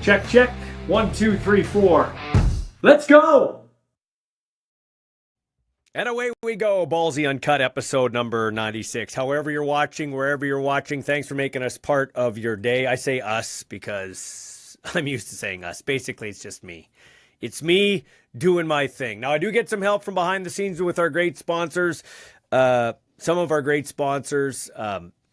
Check, check. 1, 2, 3, 4. Let's go! And away we go, Ballsy Uncut, episode number 96. However you're watching, wherever you're watching, thanks for making us part of your day. I say us because I'm used to saying us. Basically, it's just me. It's me doing my thing. Now, I do get some help from behind the scenes with our great sponsors. Some of our great sponsors,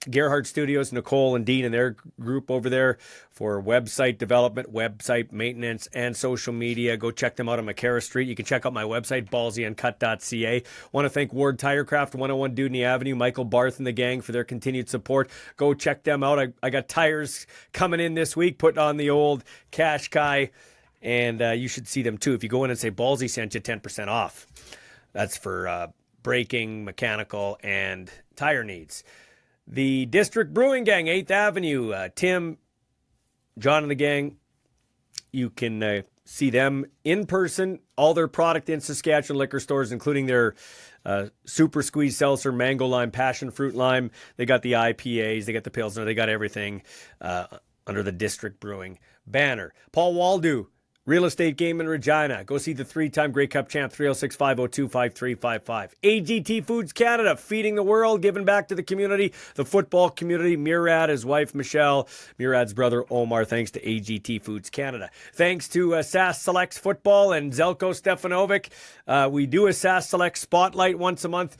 Gerhard Studios, Nicole and Dean and their group over there for website development, website maintenance, and social media. Go check them out on McCarra Street. You can check out my website, ballsyuncut.ca. Want to thank Ward Tirecraft, 101 Dudney Avenue, Michael Barth and the gang for their continued support. Go check them out. I got tires coming in this week, putting on the old Qashqai, and you should see them too. If you go in and say Ballsy sent you 10% off. That's for braking, mechanical, and tire needs. The District Brewing Gang, 8th Avenue, Tim, John and the gang, you can see them in person, all their product in Saskatchewan liquor stores, including their Super Squeeze Seltzer, Mango Lime, Passion Fruit Lime. They got the IPAs, they got the Pilsner, they got everything under the District Brewing banner. Paul Waldo, Real Estate Game in Regina. Go see the 3-time Grey Cup champ, 306-502-5355. AGT Foods Canada, feeding the world, giving back to the community, the football community. Murad, his wife, Michelle, Murad's brother, Omar, thanks to AGT Foods Canada. Thanks to SAS Selects Football and Zelko Stefanovic. We do a SAS Select Spotlight once a month,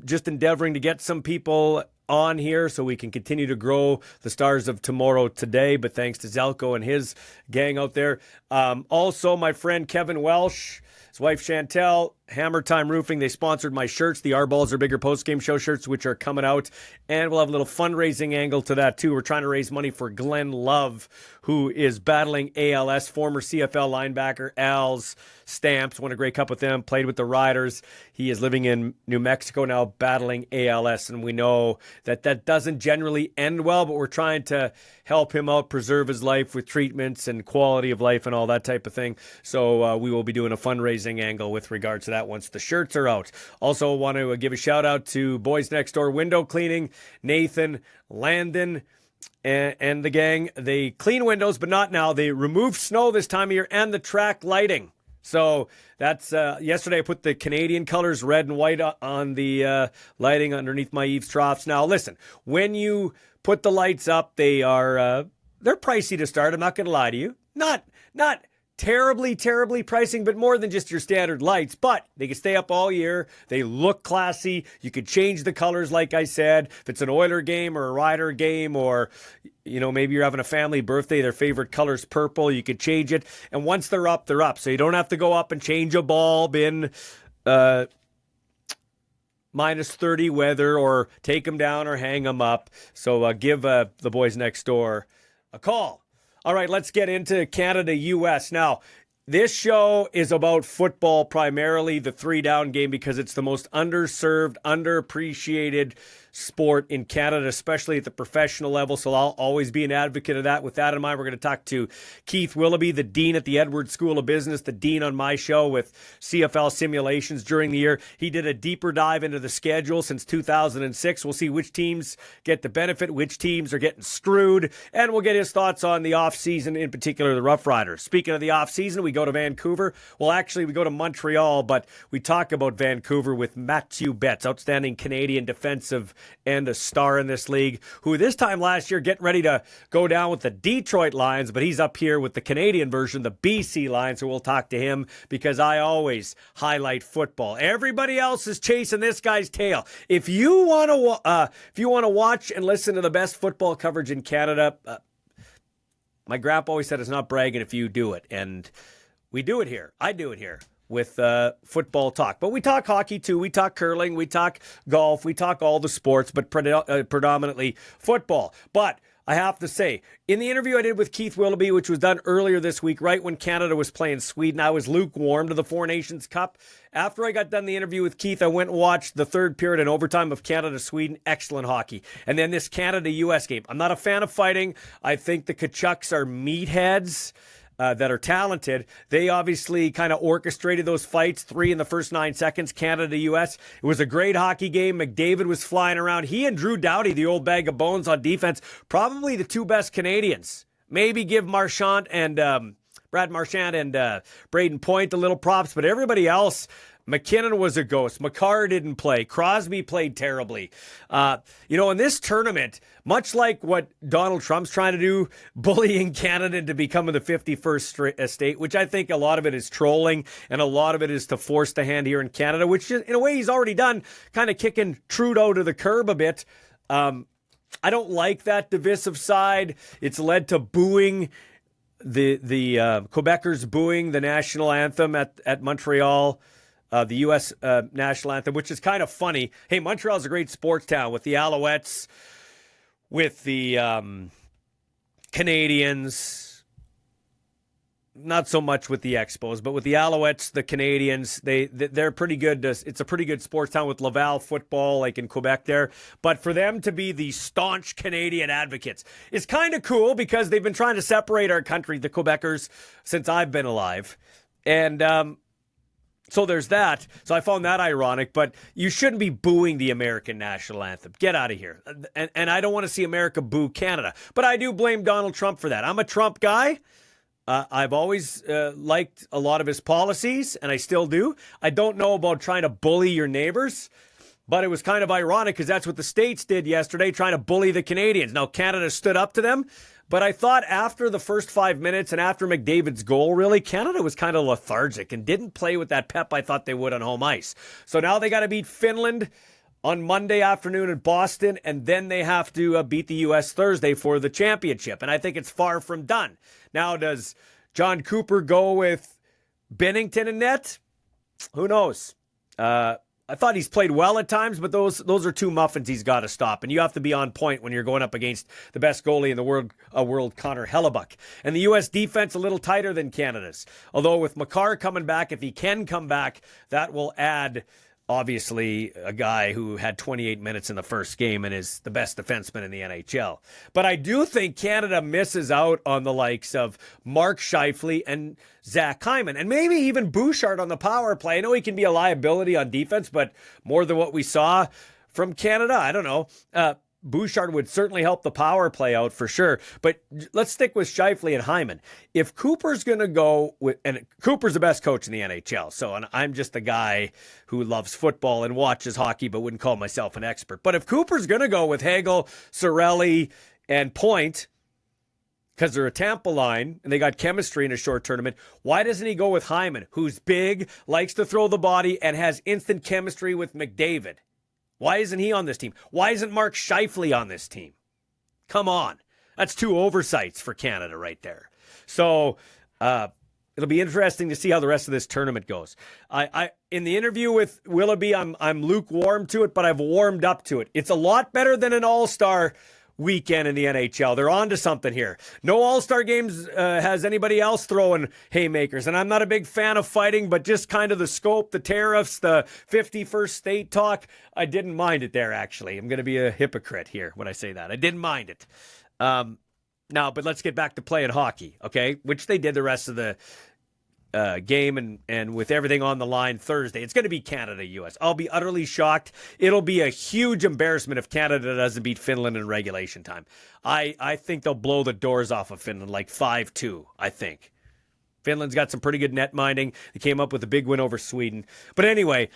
just endeavoring to get some people on here so we can continue to grow the Stars of Tomorrow today, but thanks to Zelko and his gang out there. Also, my friend Kevin Welsh, his wife Chantel, Hammer Time Roofing, they sponsored my shirts, the Our Balls Are Bigger post-game show shirts, which are coming out, and we'll have a little fundraising angle to that too. We're trying to raise money for Glenn Love, who is battling ALS, former CFL linebacker, Al's Stamps, won a Grey Cup with them, played with the Riders. He is living in New Mexico now, battling ALS, and we know that that doesn't generally end well, but we're trying to help him out, preserve his life with treatments and quality of life and all that type of thing. So we will be doing a fundraising angle with regards to that once the shirts are out. Also want to give a shout out to Boys Next Door Window Cleaning, Nathan, Landon, and the gang. They clean windows, but not now. They remove snow this time of year and the track lighting. So that's yesterday I put the Canadian colors, red and white, on the lighting underneath my eaves troughs. Now listen, when you put the lights up, they're pricey to start. I'm not going to lie to you. Not terribly pricing, but more than just your standard lights. But they can stay up all year. They look classy. You could change the colors, like I said. If it's an Oiler game or a Rider game, or maybe you're having a family birthday, their favorite color's purple, you could change it. And once they're up, they're up. So you don't have to go up and change a bulb in minus 30 weather, or take them down or hang them up. So give the Boys Next Door a call. All right, let's get into Canada-US. Now, this show is about football primarily, the 3-down game, because it's the most underserved, underappreciated sport in Canada, especially at the professional level. So I'll always be an advocate of that. With that in mind, we're going to talk to Keith Willoughby, the dean at the Edwards School of Business, the dean on my show with CFL simulations during the year. He did a deeper dive into the schedule since 2006. We'll see which teams get the benefit, which teams are getting screwed, and we'll get his thoughts on the offseason, in particular the Rough Riders. Speaking of the offseason, we go to Vancouver. Well, actually, we go to Montreal, but we talk about Vancouver with Mathieu, outstanding Canadian defensive and a star in this league, who this time last year getting ready to go down with the Detroit Lions, but he's up here with the Canadian version, the BC Lions, so we'll talk to him because I always highlight football. Everybody else is chasing this guy's tail. If you want to watch and listen to the best football coverage in Canada, my grandpa always said it's not bragging if you do it, and we do it here. I do it here with football talk. But we talk hockey too. We talk curling. We talk golf. We talk all the sports, but predominantly football. But I have to say, in the interview I did with Keith Willoughby, which was done earlier this week, right when Canada was playing Sweden, I was lukewarm to the Four Nations Cup. After I got done the interview with Keith, I went and watched the third period and overtime of Canada-Sweden. Excellent hockey. And then this Canada-US game. I'm not a fan of fighting. I think the Kachucks are meatheads that are talented. They obviously kind of orchestrated those fights, 3 in the first 9 seconds, Canada-US. It was a great hockey game. McDavid was flying around. He and Drew Doughty, the old bag of bones on defense, probably the two best Canadians. Maybe give Marchand and Brad Marchand and Braden Point a little props, but everybody else, McKinnon was a ghost. Makar didn't play. Crosby played terribly. In this tournament, much like what Donald Trump's trying to do, bullying Canada into becoming the 51st state, which I think a lot of it is trolling and a lot of it is to force the hand here in Canada, which in a way he's already done, kind of kicking Trudeau to the curb a bit. I don't like that divisive side. It's led to booing the Quebecers booing the national anthem at Montreal. The U.S. national anthem, which is kind of funny. Hey, Montreal's a great sports town with the Alouettes, with the Canadians, not so much with the Expos, but with the Alouettes, the Canadians, they're pretty good. It's a pretty good sports town with Laval football, like in Quebec there. But for them to be the staunch Canadian advocates is kind of cool because they've been trying to separate our country, the Quebecers, since I've been alive. And so there's that. So I found that ironic, but you shouldn't be booing the American national anthem. Get out of here. And I don't want to see America boo Canada. But I do blame Donald Trump for that. I'm a Trump guy. I've always liked a lot of his policies, and I still do. I don't know about trying to bully your neighbors, but it was kind of ironic because that's what the States did yesterday, trying to bully the Canadians. Now, Canada stood up to them. But I thought after the first 5 minutes and after McDavid's goal, really, Canada was kind of lethargic and didn't play with that pep I thought they would on home ice. So now they got to beat Finland on Monday afternoon in Boston, and then they have to beat the U.S. Thursday for the championship. And I think it's far from done. Now, does John Cooper go with Bennington in net? Who knows? I thought he's played well at times, but those are two muffins he's got to stop. And you have to be on point when you're going up against the best goalie in the world, Connor Hellebuck. And the U.S. defense a little tighter than Canada's. Although with Makar coming back, if he can come back, that will add, obviously, a guy who had 28 minutes in the first game and is the best defenseman in the NHL. But I do think Canada misses out on the likes of Mark Scheifele and Zach Hyman, and maybe even Bouchard on the power play. I know he can be a liability on defense, but more than what we saw from Canada, I don't know. Bouchard would certainly help the power play out for sure. But let's stick with Scheifele and Hyman. If Cooper's going to go with, and Cooper's the best coach in the NHL, so and I'm just a guy who loves football and watches hockey but wouldn't call myself an expert. But if Cooper's going to go with Hagel, Cirelli, and Point, because they're a Tampa line and they got chemistry in a short tournament, why doesn't he go with Hyman, who's big, likes to throw the body, and has instant chemistry with McDavid? Why isn't he on this team? Why isn't Mark Scheifele on this team? Come on. That's two oversights for Canada right there. So it'll be interesting to see how the rest of this tournament goes. I in the interview with Willoughby, I'm lukewarm to it, but I've warmed up to it. It's a lot better than an all-star weekend in the NHL. They're on to something here. No all-star games has anybody else throwing haymakers, and I'm not a big fan of fighting, but just kind of the scope, the tariffs, the 51st state talk, I didn't mind it there, actually. I'm going to be a hypocrite here when I say that. I didn't mind it. Now, but let's get back to playing hockey, okay? Which they did the rest of the game and with everything on the line Thursday. It's going to be Canada-US. I'll be utterly shocked. It'll be a huge embarrassment if Canada doesn't beat Finland in regulation time. I think they'll blow the doors off of Finland like 5-2, I think. Finland's got some pretty good net minding. They came up with a big win over Sweden. But anyway,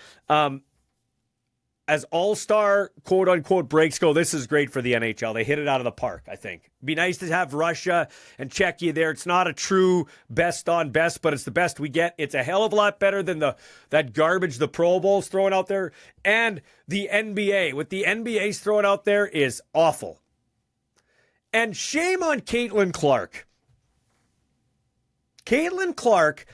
as all-star, quote-unquote, breaks go, this is great for the NHL. They hit it out of the park, I think. Be nice to have Russia and Czechia there. It's not a true best-on-best, but it's the best we get. It's a hell of a lot better than that garbage the Pro Bowl's throwing out there. And the NBA. What the NBA's throwing out there is awful. And shame on Caitlin Clark. Caitlin Clark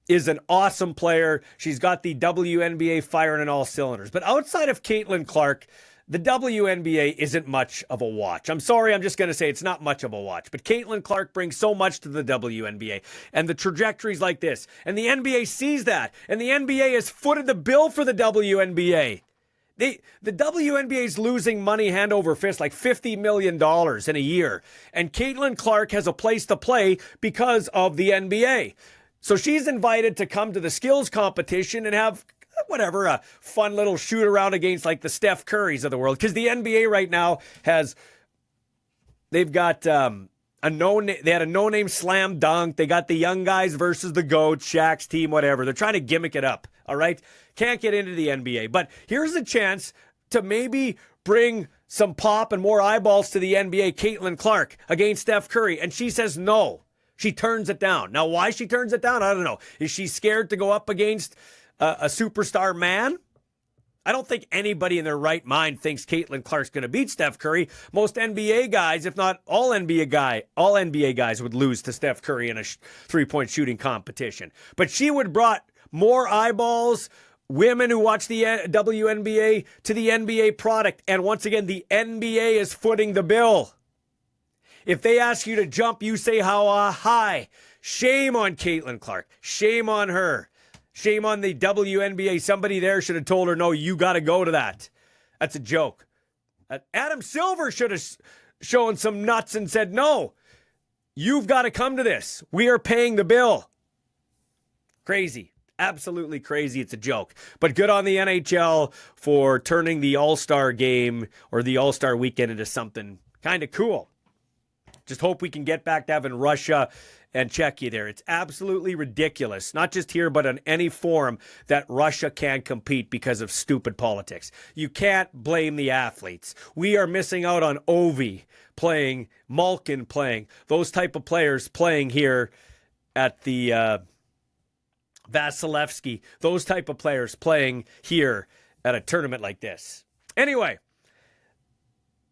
is an awesome player. She's got the WNBA firing on all cylinders. But outside of Caitlin Clark, the WNBA isn't much of a watch. I'm sorry, I'm just going to say it's not much of a watch. But Caitlin Clark brings so much to the WNBA. And the trajectory's like this. And the NBA sees that. And the NBA has footed the bill for the WNBA. The WNBA is losing money hand over fist, like $50 million in a year. And Caitlin Clark has a place to play because of the NBA. So she's invited to come to the skills competition and have, whatever, a fun little shoot around against like the Steph Currys of the world. Because the NBA right now they've got, They had a no-name slam dunk. They got the young guys versus the GOAT, Shaq's team, whatever. They're trying to gimmick it up, all right? Can't get into the NBA. But here's a chance to maybe bring some pop and more eyeballs to the NBA. Caitlin Clark against Steph Curry, and she says no. She turns it down. Now, why she turns it down, I don't know. Is she scared to go up against a superstar man? I don't think anybody in their right mind thinks Caitlin Clark's going to beat Steph Curry. Most NBA guys, if not all NBA guys would lose to Steph Curry in a three-point shooting competition. But she would brought more eyeballs, women who watch the WNBA to the NBA product. And once again, the NBA is footing the bill. If they ask you to jump, you say how high. Shame on Caitlin Clark. Shame on her. Shame on the WNBA. Somebody there should have told her, no, you got to go to that. That's a joke. Adam Silver should have shown some nuts and said, no, you've got to come to this. We are paying the bill. Crazy. Absolutely crazy. It's a joke. But good on the NHL for turning the All-Star game or the All-Star weekend into something kind of cool. Just hope we can get back to having Russia and Czechia there. It's absolutely ridiculous, not just here, but on any forum, that Russia can't compete because of stupid politics. You can't blame the athletes. We are missing out on Ovi playing, Malkin playing, those type of players playing here at the Vasilevsky, those type of players playing here at a tournament like this. Anyway,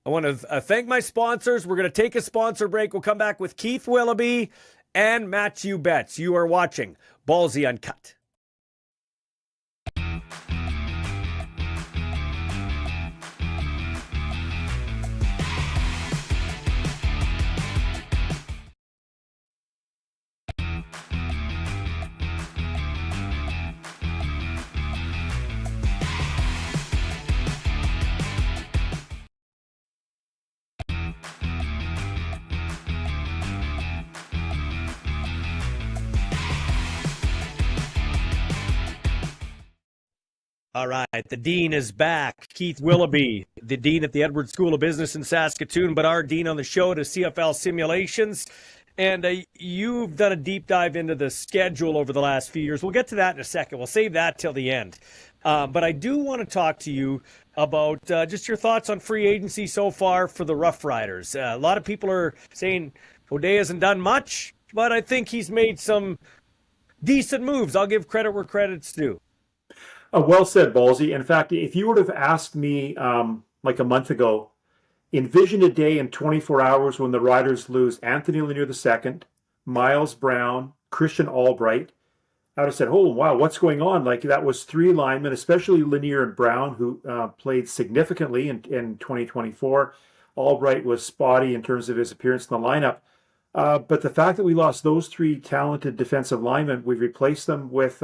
I want to thank my sponsors. We're going to take a sponsor break. We'll come back with Keith Willoughby and Mathieu Betts. You are watching Ballsy Uncut. All right, the Dean is back. Keith Willoughby, the Dean at the Edwards School of Business in Saskatoon, but our Dean on the show to CFL Simulations. And you've done a deep dive into the schedule over the last few years. We'll get to that in a second. We'll save that till the end. But I do want to talk to you about just your thoughts on free agency so far for the Rough Riders. A lot of people are saying O'Day hasn't done much, but I think he's made some decent moves. I'll give credit where credit's due. Well said, Ballsy. In fact, if you would have asked me like a month ago, envision a day in 24 hours when the Riders lose Anthony Lanier II, Miles Brown, Christian Albright, I would have said, oh, wow, what's going on? Like, that was three linemen, especially Lanier and Brown, who played significantly in 2024. Albright was spotty in terms of his appearance in the lineup. But the fact that we lost those three talented defensive linemen, we've replaced them with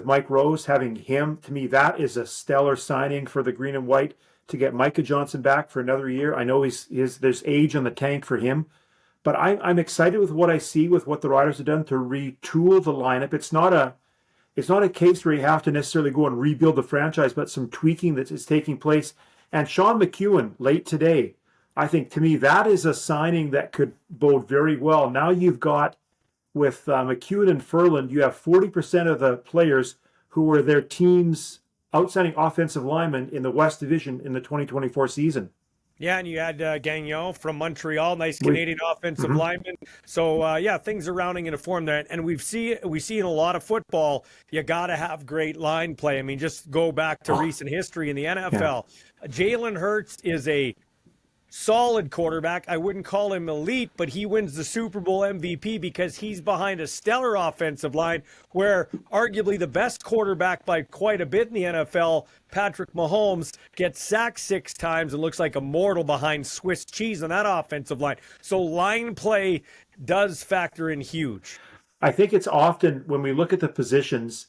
Mike Rose. Having him, to me, that is a stellar signing for the green and white to get Micah Johnson back for another year. I know there's age on the tank for him, but I'm excited with what I see with what the Riders have done to retool the lineup. It's not a case where you have to necessarily go and rebuild the franchise, but some tweaking that is taking place. And Sean McEwen late today, I think, to me, that is a signing that could bode very well. Now you've got, with McEwen and Furland, you have 40% of the players who were their team's outstanding offensive linemen in the West Division in the 2024 season. Yeah, and you had Gagnon from Montreal, nice Canadian offensive lineman. So, things are rounding into form there. And we see in a lot of football, you got to have great line play. I mean, just go back to recent history in the NFL. Yeah. Jalen Hurts is a solid quarterback. I wouldn't call him elite, but he wins the Super Bowl MVP because he's behind a stellar offensive line where arguably the best quarterback by quite a bit in the NFL, Patrick Mahomes, gets sacked 6 times and looks like a mortal behind Swiss cheese on that offensive line. So line play does factor in huge. I think it's often when we look at the positions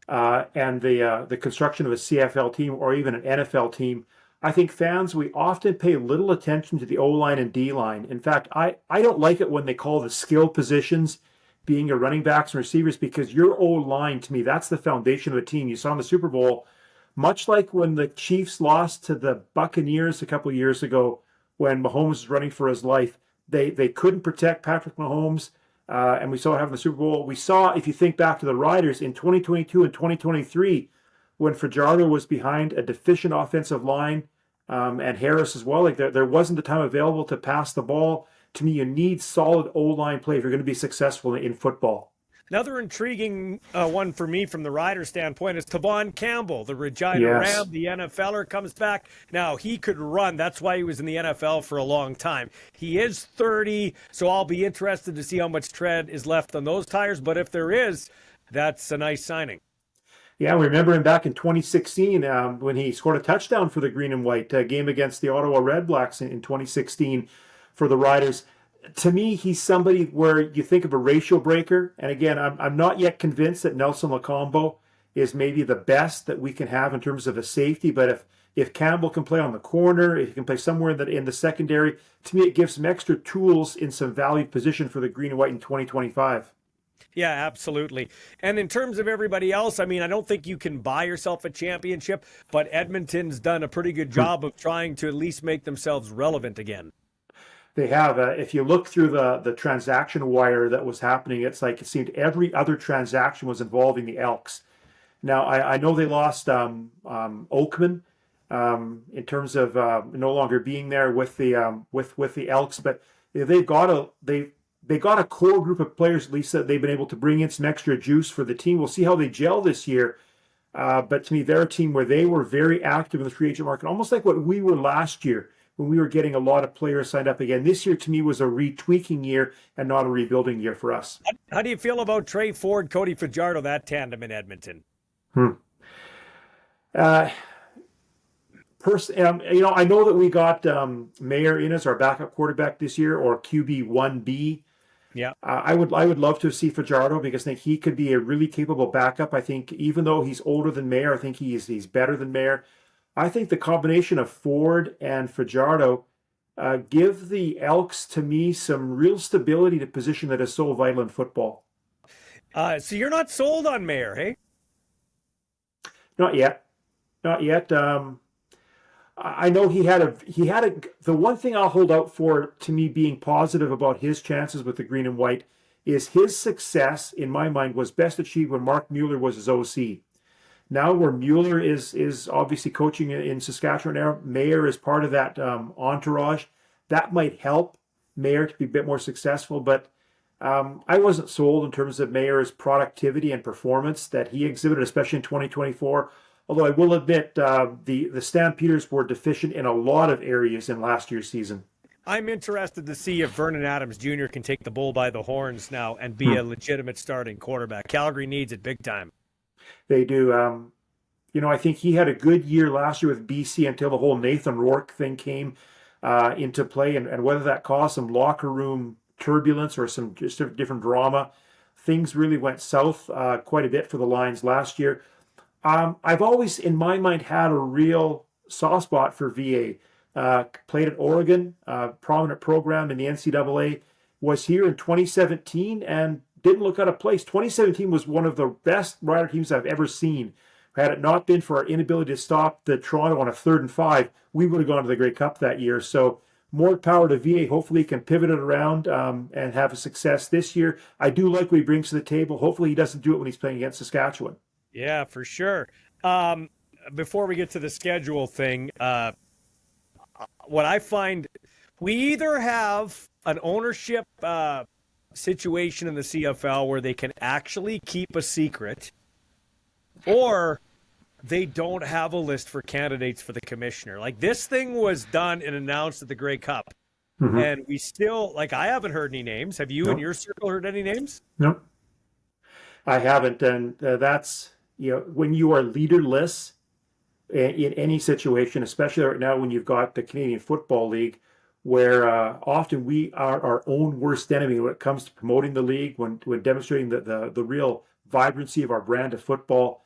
and the construction of a CFL team or even an NFL team, I think fans, we often pay little attention to the O-line and D-line. In fact, I don't like it when they call the skill positions being your running backs and receivers, because your O-line, to me, that's the foundation of a team. You saw in the Super Bowl, much like when the Chiefs lost to the Buccaneers a couple of years ago when Mahomes was running for his life, They couldn't protect Patrick Mahomes, and we saw it happen in the Super Bowl. We saw, if you think back to the Riders in 2022 and 2023, when Fajardo was behind a deficient offensive line, and Harris as well, like there wasn't the time available to pass the ball. To me, you need solid O-line play if you're going to be successful in football. Another intriguing one for me from the Rider standpoint is Tavon Campbell, the Regina Ram, the NFLer, comes back. Now, he could run. That's why he was in the NFL for a long time. He is 30, so I'll be interested to see how much tread is left on those tires. But if there is, that's a nice signing. Yeah, we remember him back in 2016 when he scored a touchdown for the Green and White game against the Ottawa Red Blacks in 2016 for the Riders. To me, he's somebody where you think of a ratio breaker. And again, I'm not yet convinced that Nelson Lacombo is maybe the best that we can have in terms of a safety. But if Campbell can play on the corner, if he can play somewhere in the secondary, to me, it gives some extra tools in some valued position for the Green and White in 2025. Yeah, absolutely. And in terms of everybody else, I mean, I don't think you can buy yourself a championship, but Edmonton's done a pretty good job of trying to at least make themselves relevant again. They have. If you look through the transaction wire that was happening, it's like it seemed every other transaction was involving the Elks. Now, I know they lost Oakman in terms of no longer being there with the Elks, but they got a core group of players, at least, that they've been able to bring in some extra juice for the team. We'll see how they gel this year. But to me, they're a team where they were very active in the free agent market, almost like what we were last year, when we were getting a lot of players signed up again. This year, to me, was a retweaking year and not a rebuilding year for us. How do you feel about Trey Ford, Cody Fajardo, that tandem in Edmonton? I know that we got Mayer in as our backup quarterback this year, or QB1B. Yeah, I would love to see Fajardo because I think he could be a really capable backup. I think even though he's older than Mayer, I think he's better than Mayer. I think the combination of Ford and Fajardo give the Elks, to me, some real stability to position that is so vital in football. So you're not sold on Mayer, hey? Not yet. I know he had the one thing I'll hold out for, to me, being positive about his chances with the Green and White is his success, in my mind, was best achieved when Mark Mueller was his OC. Now where Mueller is obviously coaching in Saskatchewan now, Mayer is part of that entourage. That might help Mayer to be a bit more successful, but I wasn't sold in terms of Mayer's productivity and performance that he exhibited, especially in 2024. Although I will admit the Stampeders were deficient in a lot of areas in last year's season. I'm interested to see if Vernon Adams Jr. can take the bull by the horns now and be a legitimate starting quarterback. Calgary needs it big time. They do. I think he had a good year last year with BC until the whole Nathan Rourke thing came into play, and whether that caused some locker room turbulence or some just different drama, things really went south quite a bit for the Lions last year. I've always, in my mind, had a real soft spot for VA. Played at Oregon, prominent program in the NCAA, was here in 2017 and didn't look out of place. 2017 was one of the best Rider teams I've ever seen. Had it not been for our inability to stop the Toronto on a 3rd and 5, we would have gone to the Grey Cup that year. So more power to VA. Hopefully he can pivot it around and have a success this year. I do like what he brings to the table. Hopefully he doesn't do it when he's playing against Saskatchewan. Yeah, for sure. Before we get to the schedule thing, what I find, we either have an ownership situation in the CFL where they can actually keep a secret, or they don't have a list for candidates for the commissioner. Like, this thing was done and announced at the Grey Cup, and we still, I haven't heard any names. Have you in your circle heard any names? No, I haven't. And that's, when you are leaderless in any situation, especially right now when you've got the Canadian Football League, where often we are our own worst enemy when it comes to promoting the league, when demonstrating the real vibrancy of our brand of football.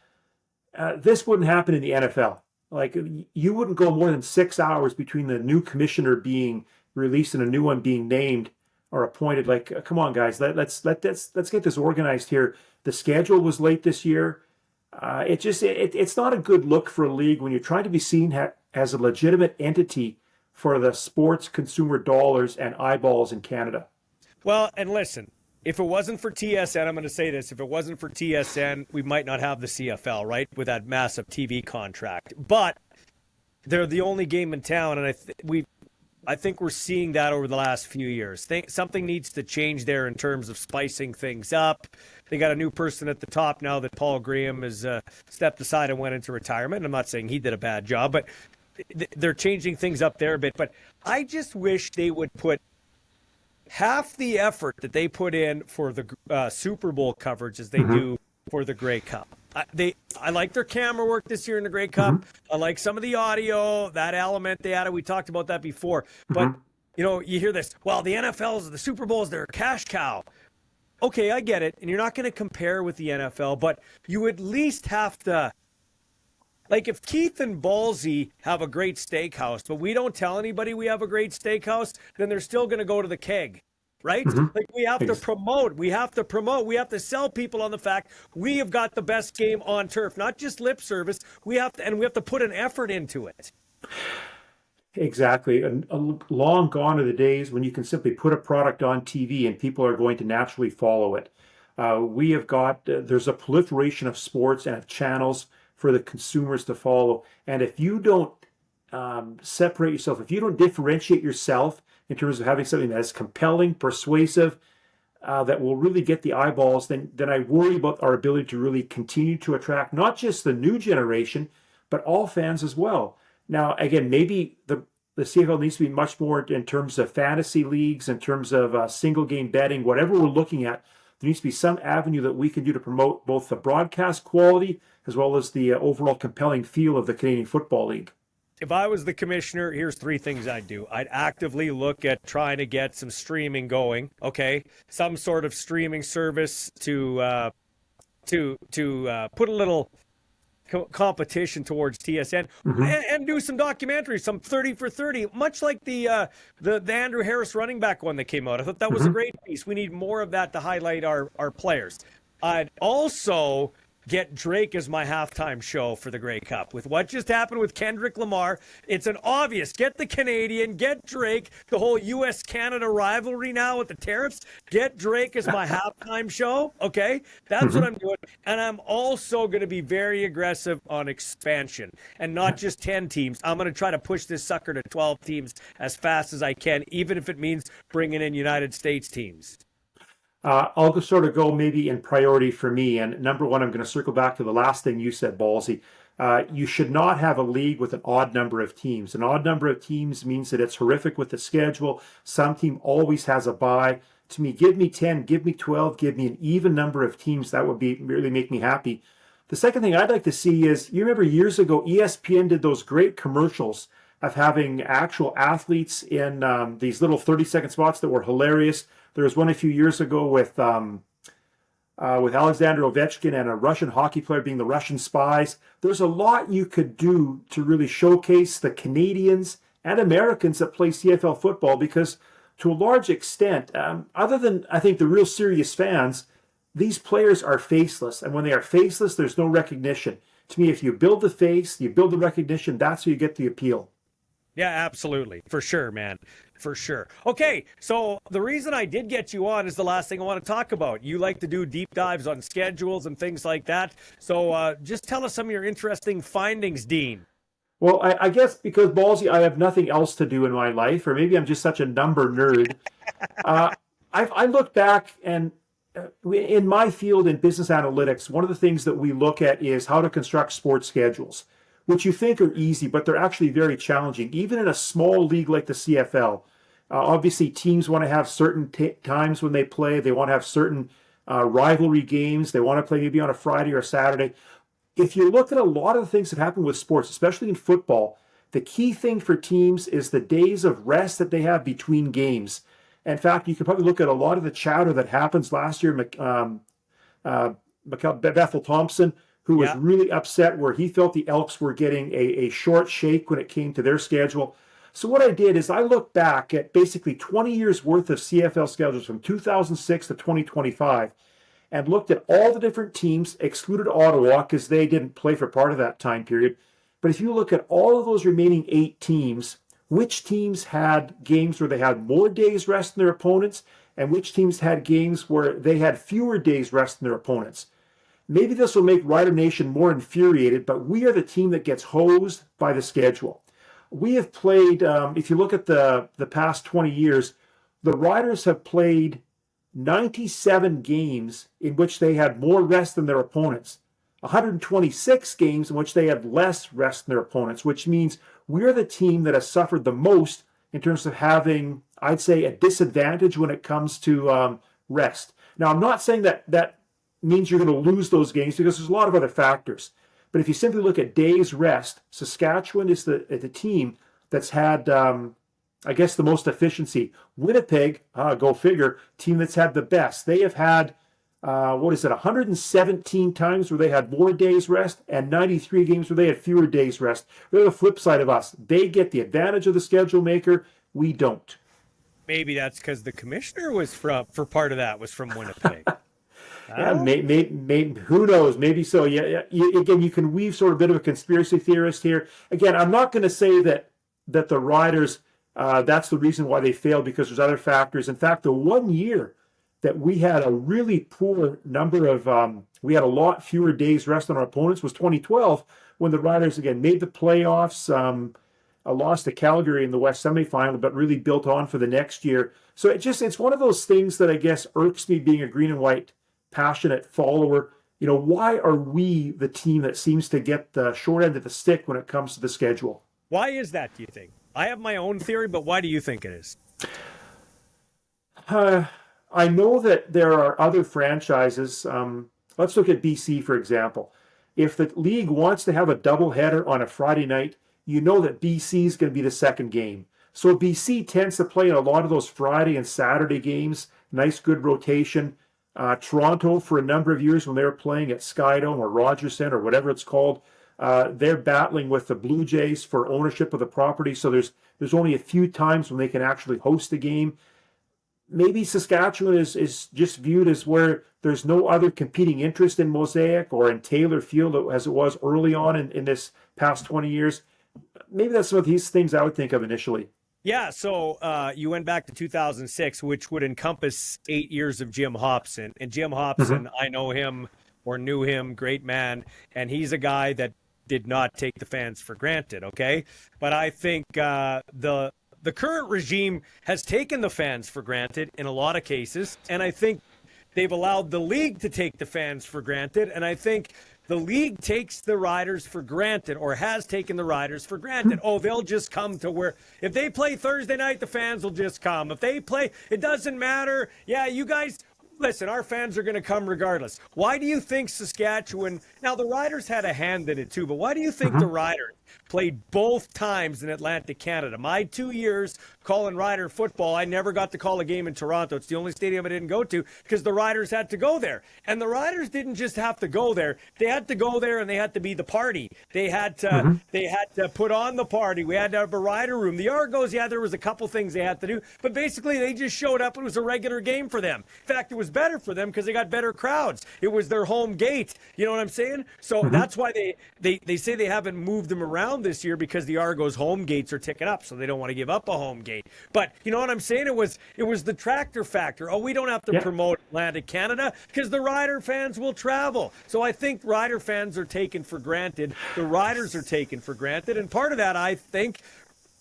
This wouldn't happen in the NFL. Like, you wouldn't go more than 6 hours between the new commissioner being released and a new one being named or appointed. Like, come on, guys, let's get this organized here. The schedule was late this year. It's not a good look for a league when you're trying to be seen as a legitimate entity for the sports consumer dollars and eyeballs in Canada. Well, and listen, if it wasn't for TSN, I'm going to say this, if it wasn't for TSN, we might not have the CFL, right, with that massive TV contract. But they're the only game in town, and I think we're seeing that over the last few years. Something needs to change there in terms of spicing things up. They got a new person at the top now that Paul Graham has stepped aside and went into retirement. I'm not saying he did a bad job, but they're changing things up there a bit. But I just wish they would put half the effort that they put in for the Super Bowl coverage as they do for the Grey Cup. I like their camera work this year in the Grey Cup. I like some of the audio, that element they added. We talked about that before. But, you know, you hear this, well, the NFL's, the Super Bowls, they're a cash cow. Okay, I get it. And you're not going to compare with the NFL, but you at least have to, like if Keith and Ballsy have a great steakhouse, but we don't tell anybody we have a great steakhouse, then they're still going to go to the Keg. Right? Like we have to promote. We have to sell people on the fact we have got the best game on turf, not just lip service. We have to put an effort into it. Exactly. And long gone are the days when you can simply put a product on TV and people are going to naturally follow it. We have got, there's a proliferation of sports and of channels for the consumers to follow. And if you don't separate yourself, if you don't differentiate yourself in terms of having something that is compelling, persuasive, that will really get the eyeballs, then I worry about our ability to really continue to attract not just the new generation, but all fans as well. Now, again, maybe the CFL needs to be much more in terms of fantasy leagues, in terms of single game betting, whatever we're looking at. There needs to be some avenue that we can do to promote both the broadcast quality as well as the overall compelling feel of the Canadian Football League. If I was the commissioner, here's three things I'd do. I'd actively look at trying to get some streaming going, okay? Some sort of streaming service to put a little competition towards TSN and do some documentaries, some 30 for 30, much like the Andrew Harris running back one that came out. I thought that was a great piece. We need more of that to highlight our players. I'd also get Drake as my halftime show for the Grey Cup. With what just happened with Kendrick Lamar, it's an obvious. Get the Canadian, get Drake, the whole U.S.-Canada rivalry now with the tariffs. Get Drake as my halftime show, okay? That's what I'm doing. And I'm also going to be very aggressive on expansion and not just 10 teams. I'm going to try to push this sucker to 12 teams as fast as I can, even if it means bringing in United States teams. I'll just sort of go maybe in priority for me. And number one, I'm going to circle back to the last thing you said, Ballsy. You should not have a league with an odd number of teams. An odd number of teams means that it's horrific with the schedule. Some team always has a bye. To me, give me 10, give me 12, give me an even number of teams. That would really make me happy. The second thing I'd like to see is, you remember years ago, ESPN did those great commercials of having actual athletes in these little 30-second spots that were hilarious. There was one a few years ago with Alexander Ovechkin and a Russian hockey player being the Russian spies. There's a lot you could do to really showcase the Canadians and Americans that play CFL football, because to a large extent, other than I think the real serious fans, these players are faceless. And when they are faceless, there's no recognition. To me, if you build the face, you build the recognition, that's how you get the appeal. Yeah, absolutely. For sure, man. For sure. Okay, so the reason I did get you on is the last thing I want to talk about. You like to do deep dives on schedules and things like that. So just tell us some of your interesting findings, Dean. Well, I guess because, Ballsy, I have nothing else to do in my life, or maybe I'm just such a number nerd. I look back, and in my field in business analytics, one of the things that we look at is how to construct sports schedules, which you think are easy, but they're actually very challenging. Even in a small league like the CFL, obviously teams want to have certain times when they play. They want to have certain rivalry games. They want to play maybe on a Friday or a Saturday. If you look at a lot of the things that happen with sports, especially in football, the key thing for teams is the days of rest that they have between games. In fact, you can probably look at a lot of the chatter that happens last year. Bethel Thompson, who was really upset where he felt the Elks were getting a short shake when it came to their schedule. So what I did is I looked back at basically 20 years worth of CFL schedules from 2006 to 2025 and looked at all the different teams, excluded Ottawa because they didn't play for part of that time period. But if you look at all of those remaining 8 teams, which teams had games where they had more days rest than their opponents, and which teams had games where they had fewer days rest than their opponents. Maybe this will make Rider Nation more infuriated, but we are the team that gets hosed by the schedule. We have played, if you look at the past 20 years, the Riders have played 97 games in which they had more rest than their opponents, 126 games in which they had less rest than their opponents, which means we're the team that has suffered the most in terms of having, I'd say, a disadvantage when it comes to rest. Now, I'm not saying that means you're going to lose those games because there's a lot of other factors. But if you simply look at days rest, Saskatchewan is the team that's had, I guess, the most efficiency. Winnipeg, go figure, team that's had the best. They have had, 117 times where they had more days rest and 93 games where they had fewer days rest. They're the flip side of us. They get the advantage of the schedule maker. We don't. Maybe that's because the commissioner was for part of that was from Winnipeg. Yeah, maybe, who knows? Maybe so. Yeah. Again, you can weave sort of a bit of a conspiracy theorist here. Again, I'm not going to say that the Riders, that's the reason why they failed, because there's other factors. In fact, the 1 year that we had a really poor number of, we had a lot fewer days rest on our opponents was 2012, when the Riders, again, made the playoffs, lost to Calgary in the West semifinal, but really built on for the next year. So it's one of those things that I guess irks me, being a green and white passionate follower. You know, why are we the team that seems to get the short end of the stick when it comes to the schedule? Why is that, do you think? I have my own theory, but why do you think it is? I know that there are other franchises. Let's look at BC, for example. If the league wants to have a doubleheader on a Friday night, you know that BC is going to be the second game. So BC tends to play in a lot of those Friday and Saturday games. Nice, good rotation. Toronto, for a number of years when they were playing at Skydome or Rogers Centre or whatever it's called, they're battling with the Blue Jays for ownership of the property. So there's only a few times when they can actually host a game. Maybe Saskatchewan is just viewed as where there's no other competing interest in Mosaic or in Taylor Field as it was early on in this past 20 years. Maybe that's some of these things I would think of initially. Yeah, so you went back to 2006, which would encompass 8 years of Jim Hopson. And Jim Hopson, I know him or knew him, great man, and he's a guy that did not take the fans for granted, okay? But I think the current regime has taken the fans for granted in a lot of cases, and I think they've allowed the league to take the fans for granted, and I think the league takes the Riders for granted, or has taken the Riders for granted. Oh, they'll just come to where, if they play Thursday night, the fans will just come. If they play, it doesn't matter. Yeah, you guys, listen, our fans are going to come regardless. Why do you think Saskatchewan, now the Riders had a hand in it too, but why do you think the Riders played both times in Atlantic Canada? My 2 years calling Rider football, I never got to call a game in Toronto. It's the only stadium I didn't go to because the Riders had to go there. And the Riders didn't just have to go there. They had to go there and they had to be the party. They had to put on the party. We had to have a Rider room. The Argos, yeah, there was a couple things they had to do, but basically they just showed up. It was a regular game for them. In fact, it was better for them because they got better crowds. It was their home gate. You know what I'm saying? So that's why they say they haven't moved them around this year, because the Argos home gates are ticking up, so they don't want to give up a home gate. But you know what I'm saying? It was the tractor factor. Oh, we don't have to promote Atlantic Canada because the Rider fans will travel. So I think Rider fans are taken for granted. The Riders are taken for granted, and part of that, I think,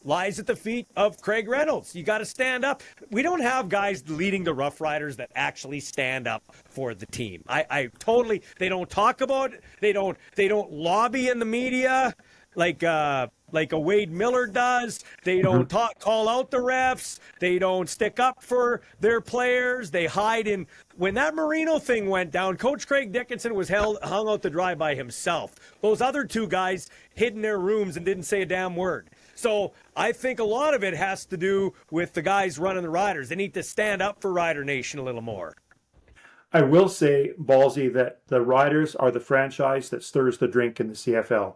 lies at the feet of Craig Reynolds. You got to stand up. We don't have guys leading the Rough Riders that actually stand up for the team. I totally, they don't talk about it. They don't lobby in the media like a Wade Miller does. They don't call out the refs. They don't stick up for their players. They hide in. When that Marino thing went down, Coach Craig Dickinson was hung out to dry by himself. Those other two guys hid in their rooms and didn't say a damn word. So I think a lot of it has to do with the guys running the Riders. They need to stand up for Rider Nation a little more. I will say, Ballsy, that the Riders are the franchise that stirs the drink in the CFL.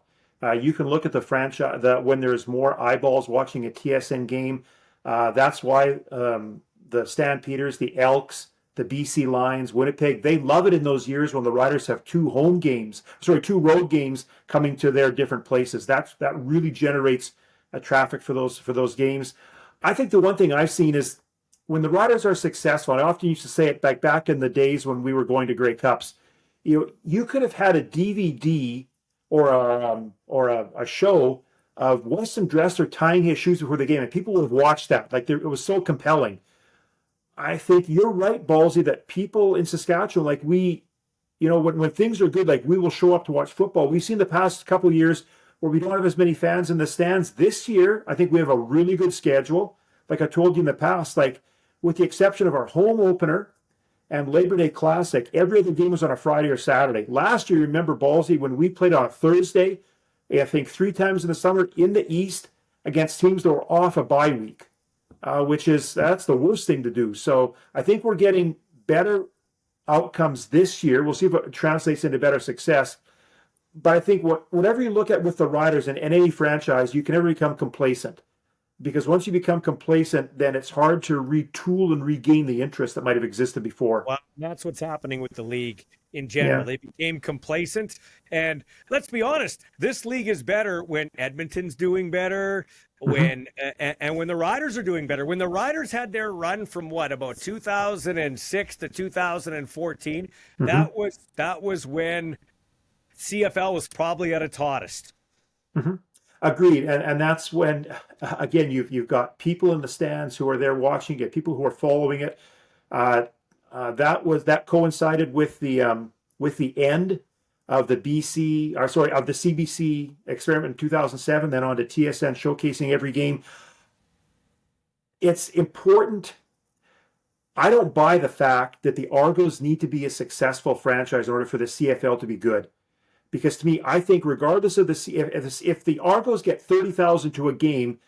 You can look at the franchise when there's more eyeballs watching a TSN game. That's why the Stampeders, the Elks, the BC Lions, Winnipeg, they love it in those years when the Riders have two road games coming to their different places. That really generates traffic for those games. I think the one thing I've seen is when the Riders are successful, and I often used to say it back in the days when we were going to Grey Cups, you could have had a DVD or a show of Weston Dressler tying his shoes before the game, and people would have watched that. Like it was so compelling. I think you're right, Ballsy, that people in Saskatchewan, like when things are good, like we will show up to watch football. We've seen the past couple of years where we don't have as many fans in the stands. This year, I think we have a really good schedule. Like I told you in the past, like with the exception of our home opener and Labor Day Classic, every other game was on a Friday or Saturday. Last year, remember, Ballsy, when we played on a Thursday, I think 3 times in the summer in the East against teams that were off a bye week, that's the worst thing to do. So I think we're getting better outcomes this year. We'll see if it translates into better success. But I think whatever you look at with the Riders and any franchise, you can never become complacent. Because once you become complacent, then it's hard to retool and regain the interest that might have existed before. Well, that's what's happening with the league in general. Yeah. They became complacent. And let's be honest, this league is better when Edmonton's doing better, when the Riders are doing better. When the Riders had their run from about 2006 to 2014, that was when CFL was at its hottest. Agreed, and that's when, again, you've got people in the stands who are there watching it, people who are following it. That coincided with the end of the CBC experiment in 2007, then on to TSN showcasing every game. It's important. I don't buy the fact that the Argos need to be a successful franchise in order for the CFL to be good. Because to me, I think regardless of if the Argos get 30,000 to a game,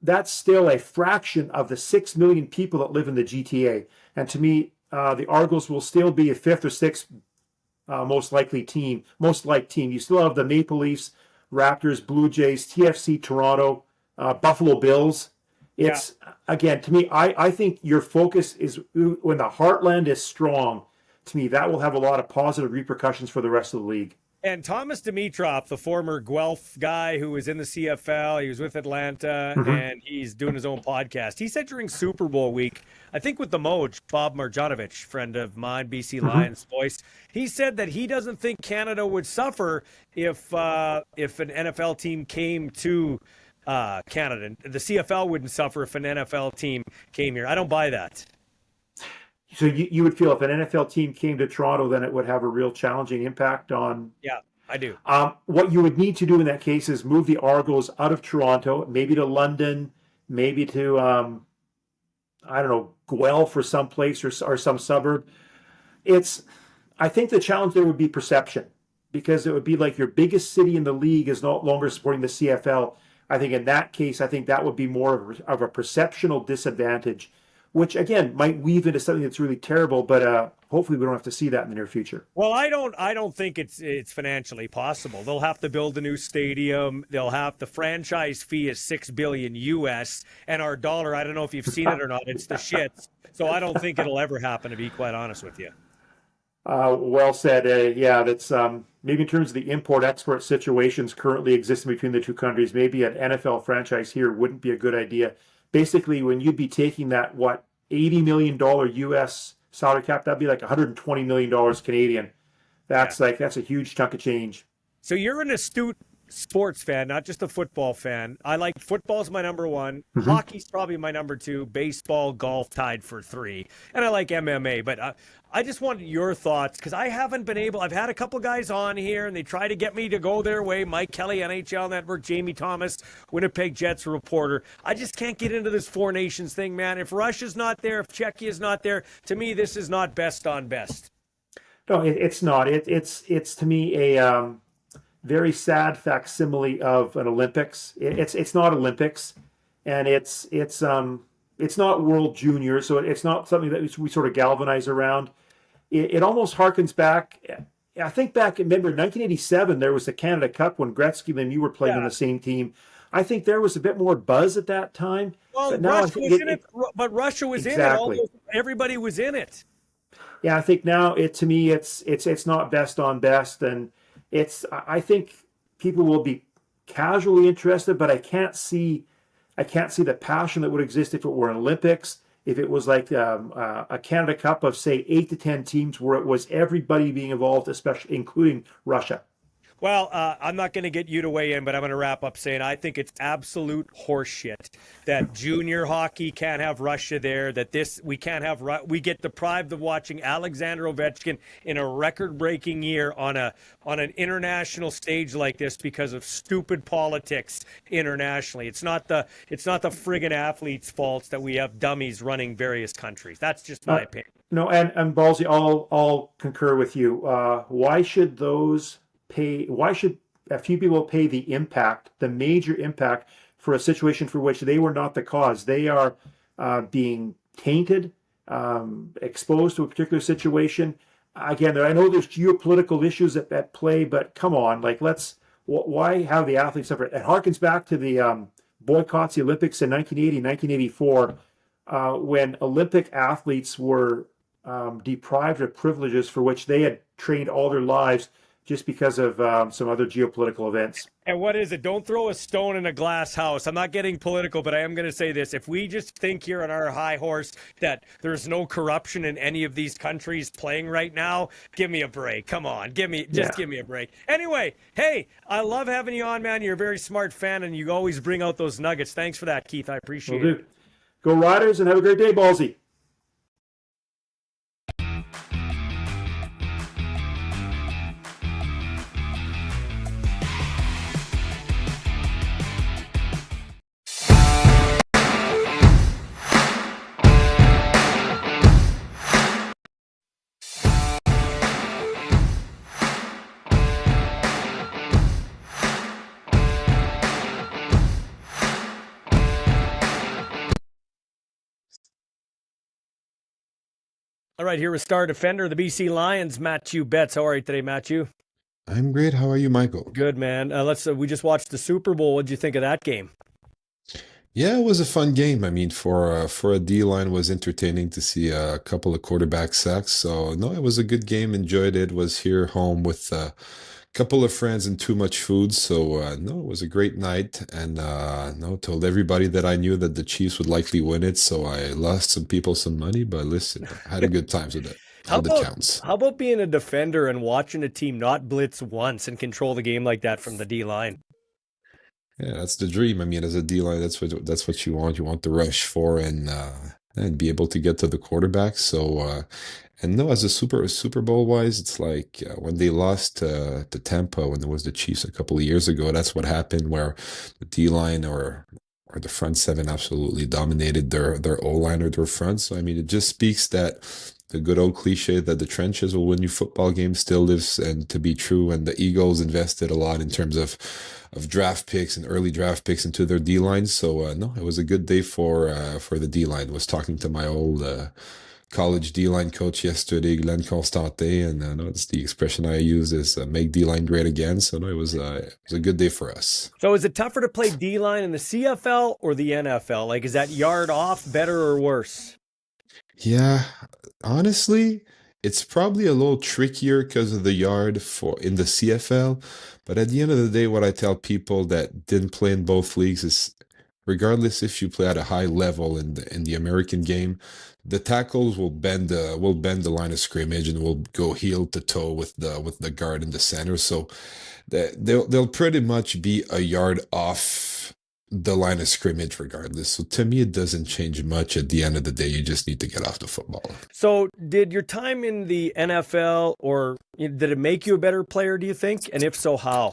that's still a fraction of the 6 million people that live in the GTA. And to me, the Argos will still be a 5th or 6th most liked team. You still have the Maple Leafs, Raptors, Blue Jays, TFC, Toronto, Buffalo Bills. Again, to me, I think your focus is when the heartland is strong. To me, that will have a lot of positive repercussions for the rest of the league. And Thomas Dimitrov, the former Guelph guy who was in the CFL, he was with Atlanta, and he's doing his own podcast. He said during Super Bowl week, I think with the Moj, Bob Marjanovic, friend of mine, BC Lions voice, he said that he doesn't think Canada would suffer if an NFL team came to Canada. The CFL wouldn't suffer if an NFL team came here. I don't buy that. So you would feel if an NFL team came to Toronto, then it would have a real challenging impact on... Yeah, I do. What you would need to do in that case is move the Argos out of Toronto, maybe to London, maybe to, I don't know, Guelph or someplace or some suburb. I think the challenge there would be perception, because it would be like your biggest city in the league is no longer supporting the CFL. I think in that case, that would be more of a perceptional disadvantage, which again might weave into something that's really terrible, but hopefully we don't have to see that in the near future. Well, I don't think it's financially possible. They'll have to build a new stadium. The franchise fee is $6 billion US, and our dollar, I don't know if you've seen it or not, it's the shits. So I don't think it'll ever happen, to be quite honest with you. Well said. That's maybe in terms of the import-export situations currently existing between the two countries, maybe an NFL franchise here wouldn't be a good idea. Basically, when you'd be taking that, $80 million US salary cap, that'd be like $120 million Canadian. That's a huge chunk of change. So you're an astute sports fan, not just a football fan. I like football's my number one. Hockey's probably my number two. Baseball, golf tied for 3. And I like MMA, but I just wanted your thoughts, because I haven't been able. I've had a couple guys on here, and they try to get me to go their way. Mike Kelly, NHL Network, Jamie Thomas, Winnipeg Jets reporter. I just can't get into this Four Nations thing, man. If Russia's not there, if Czechia's not there, to me, this is not best on best. No, it's not. It's to me a very sad facsimile of an Olympics. It's not Olympics, and it's not World Junior, so it's not something that we sort of galvanize around. It almost harkens back. I think remember 1987, there was the Canada Cup when Gretzky and you were playing on the same team. I think there was a bit more buzz at that time. Well, but now Russia was in it. But Russia was exactly. in it. Everybody was in it. Yeah, I think now to me it's not best on best, and I think people will be casually interested, but I can't see I can't see the passion that would exist if it were an Olympics, if it was like a Canada Cup of say 8 to 10 teams where it was everybody being involved, especially including Russia. Well, I'm not going to get you to weigh in, but I'm going to wrap up saying I think it's absolute horseshit that junior hockey can't have Russia there. That we can't have we get deprived of watching Alexander Ovechkin in a record-breaking year on an international stage like this because of stupid politics internationally. It's not the friggin' athletes' faults that we have dummies running various countries. That's just my opinion. No, and Ballsy, I'll concur with you. Why should those pay? Why should a few people pay the major impact for a situation for which they were not the cause? They are being tainted, exposed to a particular situation. Again, I know there's geopolitical issues at play, but come on, like why have the athletes suffer? It harkens back to the boycotts, the Olympics in 1980, 1984, when Olympic athletes were deprived of privileges for which they had trained all their lives just because of some other geopolitical events. And what is it? Don't throw a stone in a glass house. I'm not getting political, but I am going to say this. If we just think here on our high horse that there's no corruption in any of these countries playing right now, give me a break. Come on. Give me a break. Anyway, hey, I love having you on, man. You're a very smart fan, and you always bring out those nuggets. Thanks for that, Keith. I appreciate it. Go Riders, and have a great day, Ballsy. All right, here with star defender of the BC Lions, Mathieu Betts. How are you today, Mathieu? I'm great. How are you, Michael? Good, man. We just watched the Super Bowl. What'd you think of that game? Yeah, it was a fun game. I mean, for a D line, was entertaining to see a couple of quarterback sacks. So no, it was a good game. Enjoyed it. Was here home with a couple of friends and too much food. So no, it was a great night. And no, told everybody that I knew that the Chiefs would likely win it. So I lost some people some money, but listen, I had a good time with it. All that counts. How about being a defender and watching a team not blitz once and control the game like that from the D line? Yeah, that's the dream. I mean, as a D line, that's what you want. You want the rush for and be able to get to the quarterback. So and no, as a Super Bowl wise, it's like when they lost to Tampa when there was the Chiefs a couple of years ago. That's what happened, where the D line or the front seven absolutely dominated their O line or their front. So I mean, it just speaks that the good old cliche that the trenches will win you football games still lives and to be true. And the Eagles invested a lot in terms of draft picks and early draft picks into their D line. So no, it was a good day for the D line. Was talking to my old college D line coach yesterday, Glenn Constantin, and no, it's the expression I use is make D line great again. So no, it was a good day for us. So is it tougher to play D line in the CFL or the NFL? Like, is that yard off better or worse? Yeah, honestly, it's probably a little trickier because of the yard for in the CFL. But at the end of the day, what I tell people that didn't play in both leagues is, regardless if you play at a high level in the American game, the tackles will bend the line of scrimmage and will go heel to toe with the guard in the center. So they'll pretty much be a yard off the line of scrimmage regardless. So to me, it doesn't change much. At the end of the day, you just need to get off the football. So did your time in the NFL, or did it make you a better player, do you think? And if so, how?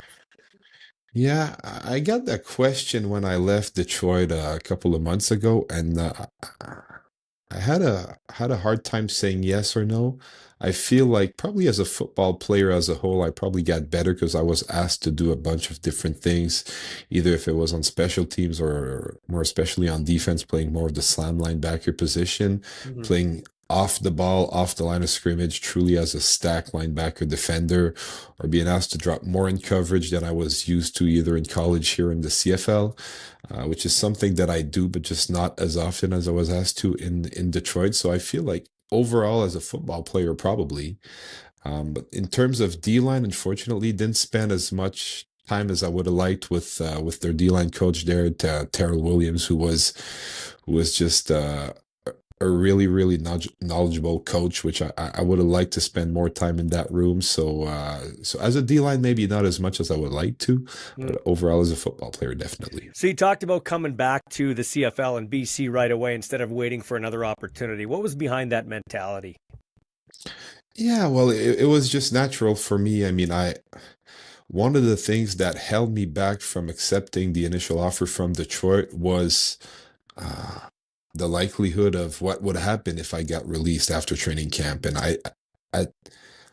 Yeah, I got that question when I left Detroit a couple of months ago, and I had a hard time saying yes or no. I feel like probably as a football player as a whole, I probably got better because I was asked to do a bunch of different things, either if it was on special teams or more especially on defense, playing more of the slam linebacker position, playing off the ball, off the line of scrimmage, truly as a stack linebacker defender, or being asked to drop more in coverage than I was used to either in college here in the CFL, which is something that I do, but just not as often as I was asked to in Detroit. So I feel like overall as a football player, probably. But in terms of D-line, unfortunately, didn't spend as much time as I would have liked with their D-line coach there, Terrell Williams, who was just a really really knowledgeable coach, which I would have liked to spend more time in that room. So as a D-line, maybe not as much as I would like to, but overall as a football player, definitely. So you talked about coming back to the CFL and BC right away instead of waiting for another opportunity. What was behind that mentality? Yeah, well, it was just natural for me. I mean, one of the things that held me back from accepting the initial offer from Detroit was uh, the likelihood of what would happen if I got released after training camp. And I,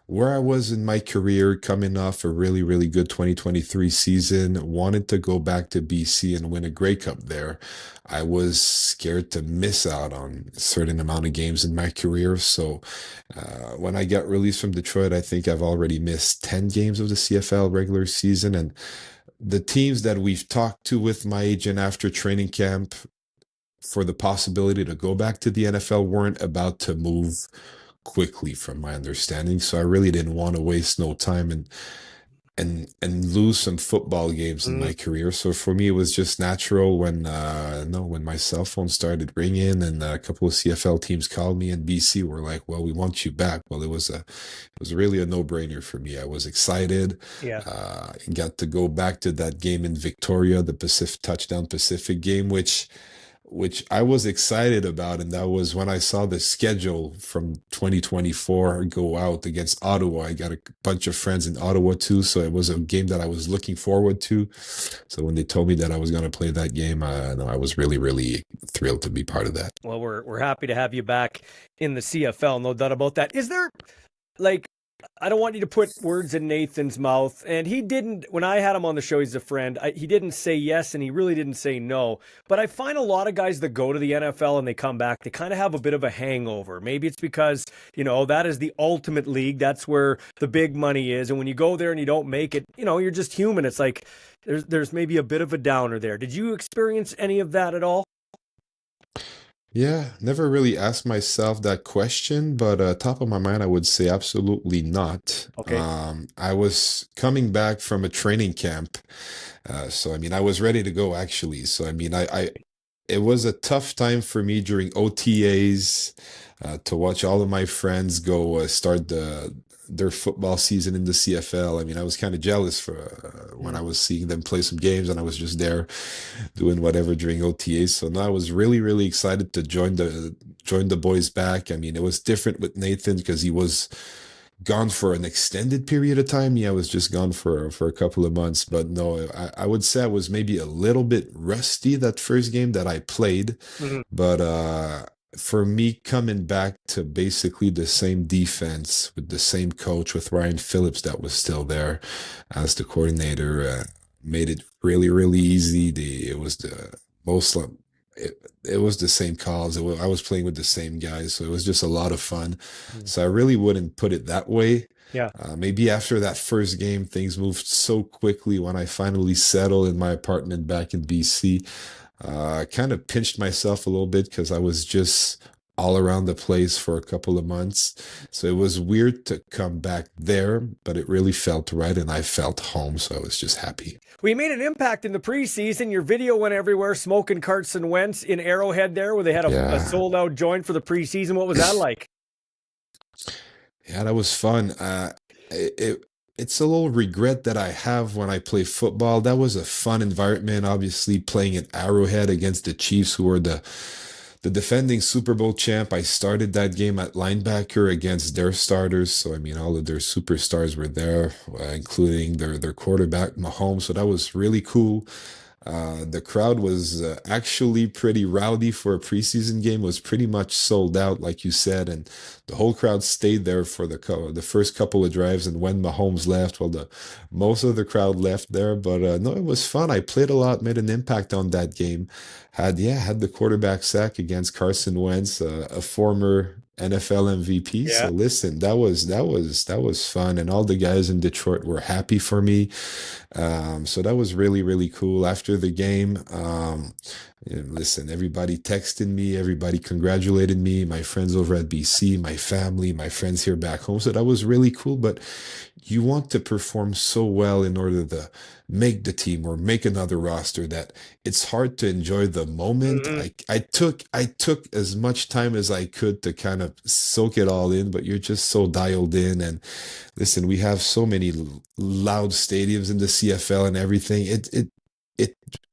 where I was in my career, coming off a really, really good 2023 season, wanted to go back to BC and win a Grey Cup there. I was scared to miss out on a certain amount of games in my career. So when I got released from Detroit, I think I've already missed 10 games of the CFL regular season. And the teams that we've talked to with my agent after training camp for the possibility to go back to the NFL weren't about to move quickly, from my understanding. So I really didn't want to waste no time and lose some football games in my career. So for me, it was just natural when when my cell phone started ringing and a couple of CFL teams called me, and BC were like, "Well, we want you back." Well, it was really a no-brainer for me. I was excited. Yeah. Got to go back to that game in Victoria, the Pacific Touchdown Pacific game, which I was excited about. And that was when I saw the schedule from 2024 go out against Ottawa. I got a bunch of friends in Ottawa too, so it was a game that I was looking forward to. So when they told me that I was going to play that game, I was really, really thrilled to be part of that. Well, we're happy to have you back in the CFL, no doubt about that. Is there, like, I don't want you to put words in Nathan's mouth, and he didn't, when I had him on the show, he's a friend, he didn't say yes, and he really didn't say no, but I find a lot of guys that go to the NFL and they come back, they kind of have a bit of a hangover. Maybe it's because, that is the ultimate league, that's where the big money is, and when you go there and you don't make it, you're just human. It's like, there's maybe a bit of a downer there. Did you experience any of that at all? Yeah, never really asked myself that question, but top of my mind, I would say absolutely not. Okay. I was coming back from a training camp, so I mean, I was ready to go actually. So I mean, it was a tough time for me during OTAs to watch all of my friends go start their football season in the CFL. I mean, I was kind of jealous for when I was seeing them play some games, and I was just there doing whatever during OTAs. So now I was really, really excited to join the boys back. I mean, it was different with Nathan because he was gone for an extended period of time. Yeah, I was just gone for a couple of months. But no, I would say I was maybe a little bit rusty that first game that I played. But for me, coming back to basically the same defense with the same coach, with Ryan Phillips that was still there as the coordinator, made it really, really easy. It was the most. It was the same calls. I was playing with the same guys, so it was just a lot of fun. So I really wouldn't put it that way. Yeah. Maybe after that first game, things moved so quickly when I finally settled in my apartment back in BC. I kind of pinched myself a little bit because I was just all around the place for a couple of months. So it was weird to come back there, but it really felt right, and I felt home, so I was just happy. We made an impact in the preseason. Your video went everywhere, smoking Carson Wentz in Arrowhead there, where they had a sold-out joint for the preseason. What was that like? Yeah, that was fun. It's a little regret that I have when I play football. That was a fun environment, obviously playing at Arrowhead against the Chiefs, who were the defending Super Bowl champ. I started that game at linebacker against their starters. So, I mean, all of their superstars were there, including their quarterback, Mahomes. So that was really cool. The crowd was actually pretty rowdy for a preseason game. It was pretty much sold out, like you said, and the whole crowd stayed there for the first couple of drives. And when Mahomes left, well, most of the crowd left there. But no, it was fun. I played a lot, made an impact on that game. Had the quarterback sack against Carson Wentz, a former NFL MVP. Yeah. So listen, that was fun, and all the guys in Detroit were happy for me. So that was really, really cool. After the game, Listen, everybody texted me, everybody congratulated me, my friends over at BC, my family, my friends here back home. So that was really cool. But you want to perform so well in order to make the team or make another roster that it's hard to enjoy the moment. Hmm. I took as much time as I could to kind of soak it all in, but you're just so dialed in. And listen, we have so many loud stadiums in the CFL and everything. It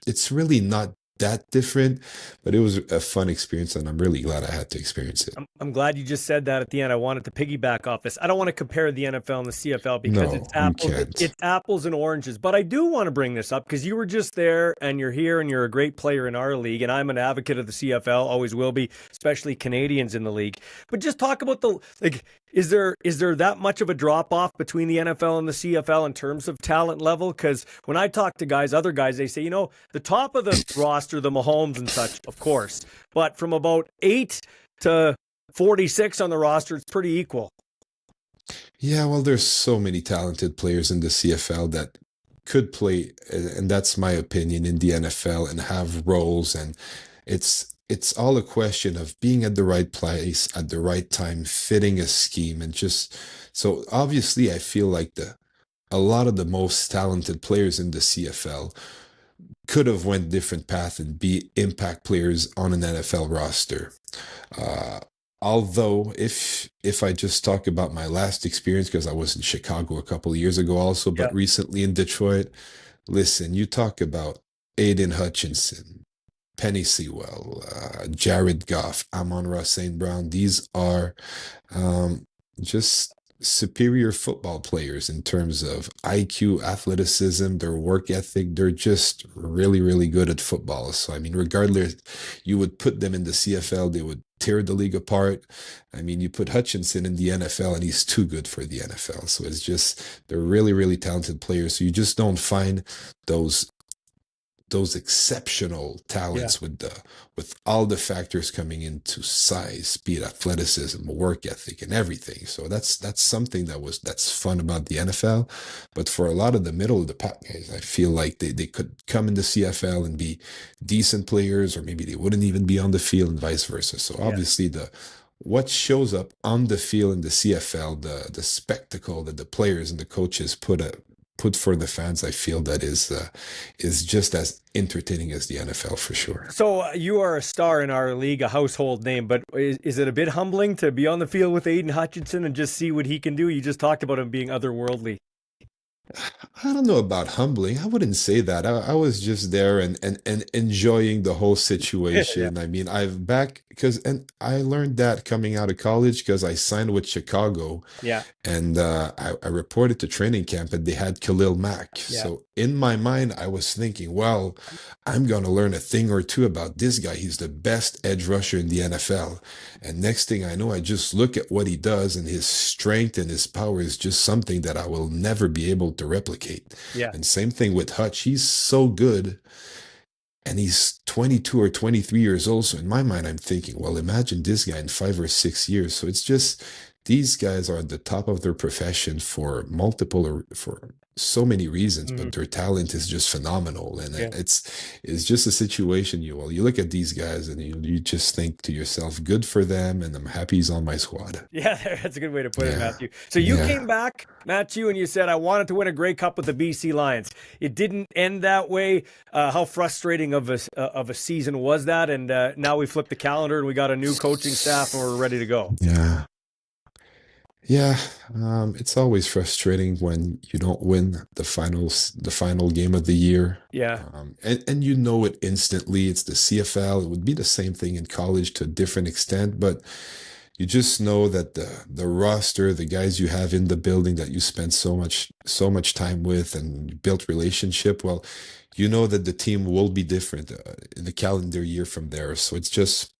it's really not that different, but it was a fun experience, and I'm really glad I had to experience it. I'm glad you just said that at the end. I wanted to piggyback off this. I don't want to compare the NFL and the CFL because No, you can't. it's apples and oranges. But I do want to bring this up because you were just there and you're here and you're a great player in our league. And I'm an advocate of the CFL, always will be, especially Canadians in the league. But just talk about is there that much of a drop off between the NFL and the CFL in terms of talent level? Because when I talk to other guys, they say, the top of the roster, the Mahomes and such, of course, but from about 8 to 46 on the roster, it's pretty equal. Yeah, well, there's so many talented players in the CFL that could play, and that's my opinion, in the NFL and have roles, and it's all a question of being at the right place at the right time, fitting a scheme, and just so obviously I feel like the a lot of the most talented players in the CFL could have went different path and be impact players on an NFL roster. Uh, Although, if I just talk about my last experience, because I was in Chicago a couple of years ago also, Yeah. but recently in Detroit, listen, you talk about Aiden Hutchinson, Penny Sewell, Jared Goff, Amon-Ra St. Brown. These are just superior football players in terms of IQ, athleticism, their work ethic. They're just really, really good at football. So, I mean, regardless, you would put them in the CFL, they would tear the league apart. I mean, you put Hutchinson in the NFL and he's too good for the NFL. So it's just, they're really, really talented players. So you just don't find those exceptional talents with all the factors coming into size, speed, athleticism, work ethic, and everything. So that's something that's fun about the NFL. But for a lot of the middle of the pack guys, I feel like they could come in the CFL and be decent players, or maybe they wouldn't even be on the field, and vice versa. So Yeah. obviously what shows up on the field in the CFL, the spectacle that the players and the coaches put for the fans, I feel that is just as entertaining as the NFL for sure. So you are a star in our league, a household name, but is it a bit humbling to be on the field with Aiden Hutchinson and just see what he can do? You just talked about him being otherworldly. I don't know about humbling. I wouldn't say that. I was just there and enjoying the whole Yeah. situation. I mean, and I learned that coming out of college because I signed with Chicago. Yeah. And I reported to training camp and they had Khalil Mack. Yeah. So in my mind, I was thinking, well, I'm going to learn a thing or two about this guy. He's the best edge rusher in the NFL. And next thing I know, I just look at what he does, and his strength and his power is just something that I will never be able to replicate. Yeah. And same thing with Hutch. He's so good. And he's 22 or 23 years old. So in my mind, I'm thinking, well, imagine this guy in 5 or 6 years. So it's just, these guys are at the top of their profession for for so many reasons, but their talent is just phenomenal. And Yeah. it's just a situation you look at these guys and you just think to yourself, good for them. And I'm happy he's on my squad. Yeah, that's a good way to put it, Yeah. Matthew. So you Yeah. came back, Matthew, and you said, I wanted to win a Grey Cup with the BC Lions. It didn't end that way. How frustrating of a season was that? And now we flipped the calendar and we got a new coaching staff and we're ready to go. Yeah. Yeah, it's always frustrating when you don't win the final game of the year. Yeah. And you know it instantly. It's the CFL. It would be the same thing in college to a different extent, but you just know that the roster, the guys you have in the building that you spend so much time with and built relationship, well, you know that the team will be different in the calendar year from there. So it's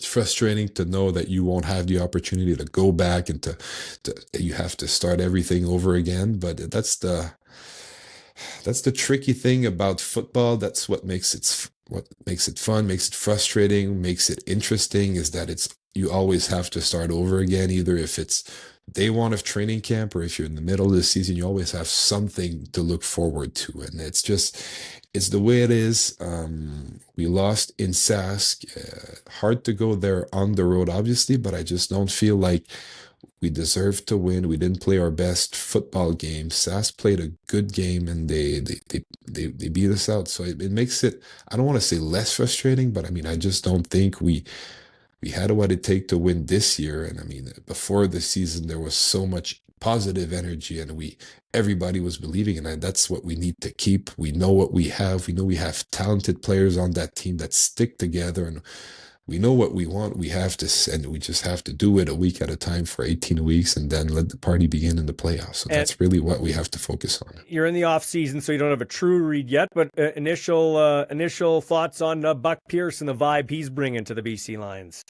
frustrating to know that you won't have the opportunity to go back and to you have to start everything over again. But that's the tricky thing about football. That's what makes it fun, makes it frustrating, makes it interesting, is that you always have to start over again. Either if it's day one of training camp or if you're in the middle of the season, you always have something to look forward to. And it's the way it is. We lost in Sask. Hard to go there on the road, obviously, but I just don't feel like we deserved to win. We didn't play our best football game. Sask played a good game, and they beat us out. So it makes it, I don't want to say less frustrating, but I mean, I just don't think we had what it take to win this year. And I mean, before the season, there was so much positive energy, and everybody was believing in it. That's what we need to keep. We know what we have. We know we have talented players on that team that stick together, and we know what we want. And we just have to do it a week at a time for 18 weeks, and then let the party begin in the playoffs. So that's really what we have to focus on. You're in the off season, so you don't have a true read yet, but initial thoughts on Buck Pierce and the vibe he's bringing to the BC Lions.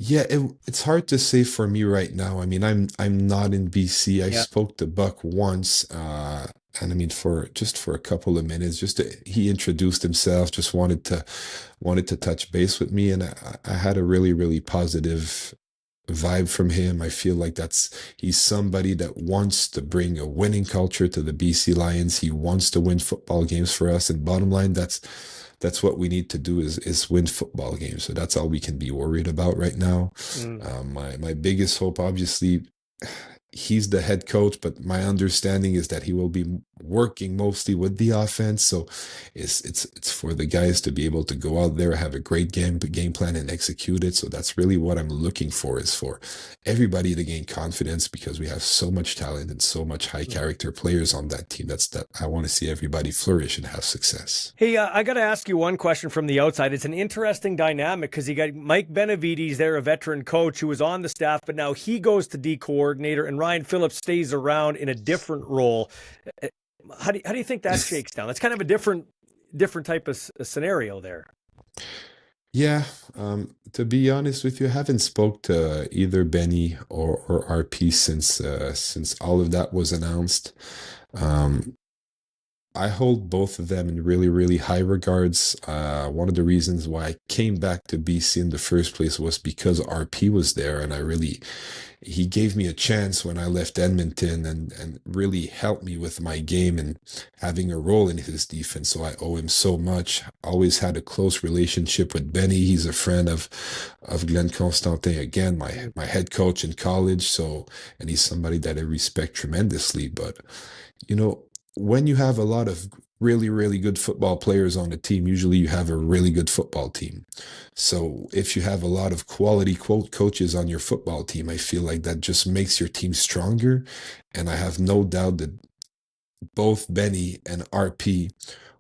Yeah, it's hard to say for me right now. I mean, I'm not in BC. I spoke to Buck once, and I mean, for a couple of minutes, he introduced himself, just wanted to touch base with me, and I had a really, really positive vibe from him. I feel like he's somebody that wants to bring a winning culture to the BC Lions. He wants to win football games for us, and bottom line, that's what we need to do is win football games. So that's all we can be worried about right now. My biggest hope, obviously, he's the head coach, but my understanding is that he will be working mostly with the offense. So it's for the guys to be able to go out there, have a great game plan and execute it. So that's really what I'm looking for, is for everybody to gain confidence, because we have so much talent and so much high character players on that team. That I want to see everybody flourish and have success. Hey, I got to ask you one question from the outside. It's an interesting dynamic, because you got Mike Benavides there, a veteran coach who was on the staff, but now he goes to D coordinator, and Ryan Phillips stays around in a different role. How do you think that shakes down? That's kind of a different type of scenario there. Yeah, to be honest with you, I haven't spoke to either Benny or RP since all of that was announced. I hold both of them in really, really high regards. One of the reasons why I came back to BC in the first place was because RP was there, and he gave me a chance when I left Edmonton, and really helped me with my game and having a role in his defense. So I owe him so much. Always had a close relationship with Benny. He's a friend of Glenn Constantin, again, my head coach in college. So, and he's somebody that I respect tremendously. But, when you have a lot of really, really good football players on the team, usually you have a really good football team. So if you have a lot of quality coaches on your football team, I feel like that just makes your team stronger. And I have no doubt that both Benny and RP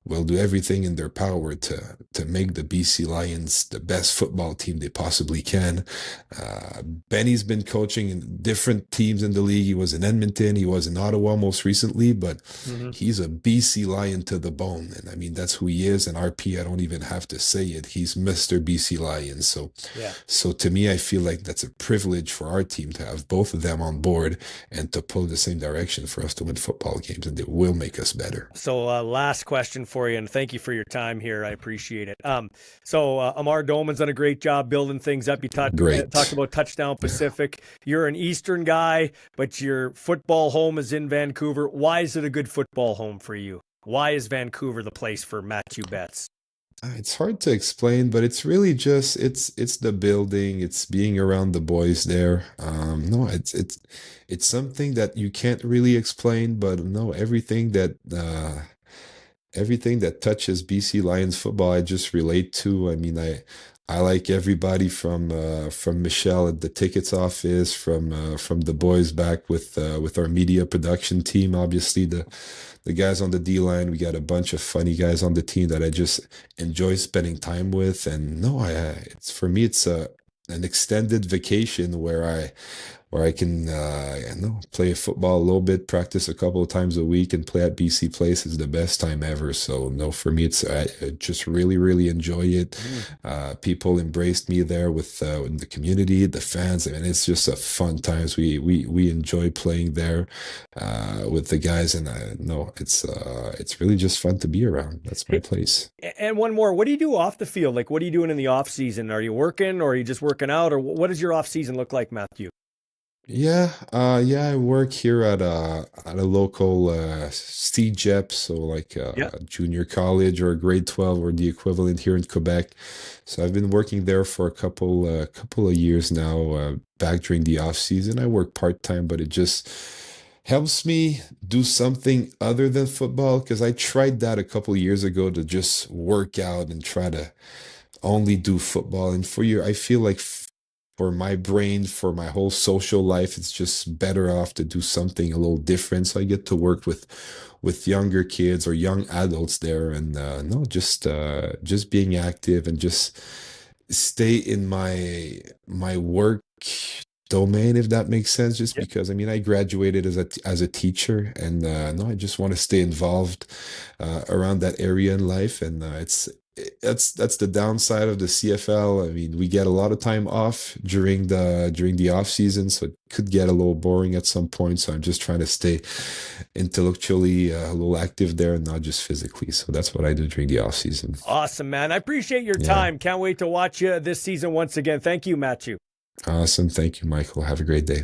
will do everything in their power to make the BC Lions the best football team they possibly can. Benny's been coaching in different teams in the league. He was in Edmonton. He was in Ottawa most recently, but he's a BC Lion to the bone. And I mean, that's who he is. And RP, I don't even have to say it. He's Mr. BC Lions. So to me, I feel like that's a privilege for our team to have both of them on board and to pull in the same direction for us to win football games, and it will make us better. So last question for you, and thank you for your time here. I appreciate it. So Amar Doman's done a great job building things up. You talked about Touchdown Pacific. You're an Eastern guy, but your football home is in Vancouver. Why is it a good football home for you? Why is Vancouver the place for Mathieu Betts? It's hard to explain, but it's really just it's the building, it's being around the boys there. No, it's something that you can't really explain, but no, everything that touches BC Lions football, I just relate to. I mean, I like everybody from Michelle at the tickets office, from the boys back with our media production team. Obviously, the guys on the D line, we got a bunch of funny guys on the team that I just enjoy spending time with. And no, it's for me, it's an extended vacation where I can play football a little bit, practice a couple of times a week, and play at BC Place is the best time ever. So no, for me, I just really, really enjoy it. People embraced me there with in the community, the fans. I mean, it's just a fun times. We enjoy playing there with the guys, and it's really just fun to be around. That's my place. And one more, what do you do off the field? Like, what are you doing in the off season? Are you working, or are you just working out, or what does your off season look like, Mathieu? Yeah, I work here at a local CJEP, so like Yeah. junior college or grade 12 or the equivalent here in Quebec. So I've been working there for a couple of years now, back during the off season. I work part-time, but it just helps me do something other than football because I tried that a couple of years ago to just work out and try to only do football. And I feel like for my brain, for my whole social life, it's just better off to do something a little different. So I get to work with younger kids or young adults there, and no, just being active and just stay in my work domain, if that makes sense. Just Yeah. because I mean, I graduated as a teacher, and no, I just want to stay involved around that area in life, and that's the downside of the CFL. I mean, we get a lot of time off during the off season, so it could get a little boring at some point. So I'm just trying to stay intellectually a little active there, and not just physically. So that's what I do during the off season. Awesome, man. I appreciate your Yeah, time. Can't wait to watch you this season once again. Thank you, Mathieu. awesome. Thank you, Michael. Have a great day.